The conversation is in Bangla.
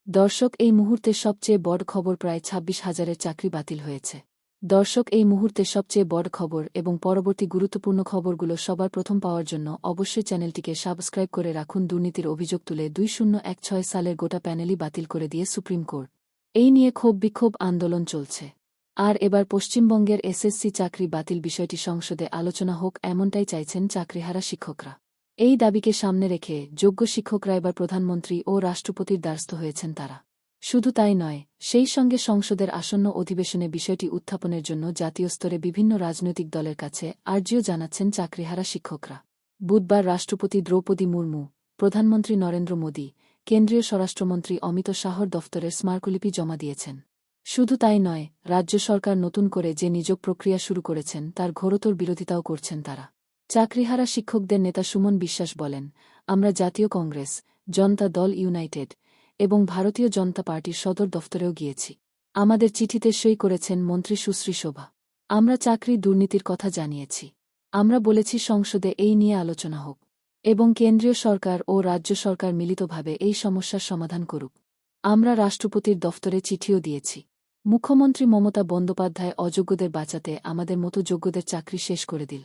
দর্শক, এই মুহূর্তে সবচেয়ে বড় খবর, প্রায় ২৬,০০০-এর চাকরি বাতিল হয়েছে। দর্শক, এই মুহূর্তে সবচেয়ে বড় খবর এবং পরবর্তী গুরুত্বপূর্ণ খবরগুলো সবার প্রথম পাওয়ার জন্য অবশ্যই চ্যানেলটিকে সাবস্ক্রাইব করে রাখুন। দুর্নীতির অভিযোগ তুলে ২০১৬ সালের গোটা প্যানেলই বাতিল করে দিয়ে সুপ্রিম কোর্ট। এই নিয়ে ক্ষোভ বিক্ষোভ আন্দোলন চলছে। আর এবার পশ্চিমবঙ্গের এসএসসি চাকরি বাতিল বিষয়টি সংসদে আলোচনা হোক, এমনটাই চাইছেন চাকরিহারা শিক্ষকরা। এই দাবিকে সামনে রেখে যোগ্য শিক্ষকরা এবার প্রধানমন্ত্রী ও রাষ্ট্রপতির দ্বারস্থ হয়েছেন তারা। শুধু তাই নয়, সেই সঙ্গে সংসদের আসন্ন অধিবেশনে বিষয়টি উত্থাপনের জন্য জাতীয় স্তরে বিভিন্ন রাজনৈতিক দলের কাছে আর্জিও জানাচ্ছেন চাকরিহারা শিক্ষকরা। বুধবার রাষ্ট্রপতি দ্রৌপদী মুর্মু, প্রধানমন্ত্রী নরেন্দ্র মোদী, কেন্দ্রীয় স্বরাষ্ট্রমন্ত্রী অমিত শাহর দফতরের স্মারকলিপি জমা দিয়েছেন। শুধু তাই নয়, রাজ্য সরকার নতুন করে যে নিয়োগ প্রক্রিয়া শুরু করেছেন তার ঘোরতর বিরোধিতাও করছেন তারা। চাকরিহারা শিক্ষকদের নেতা সুমন বিশ্বাস বলেন, আমরা জাতীয় কংগ্রেস, জনতা দল ইউনাইটেড এবং ভারতীয় জনতা পার্টির সদর দফতরেও গিয়েছি। আমাদের চিঠিতে সই করেছেন মন্ত্রী সুশ্রী শোভা। আমরা চাকরি দুর্নীতির কথা জানিয়েছি। আমরা বলেছি সংসদে এই নিয়ে আলোচনা হোক এবং কেন্দ্রীয় সরকার ও রাজ্য সরকার মিলিতভাবে এই সমস্যার সমাধান করুক। আমরা রাষ্ট্রপতির দফতরে চিঠিও দিয়েছি। মুখ্যমন্ত্রী মমতা বন্দ্যোপাধ্যায় অযোগ্যদের বাঁচাতে আমাদের মতো যোগ্যদের চাকরি শেষ করে দিল।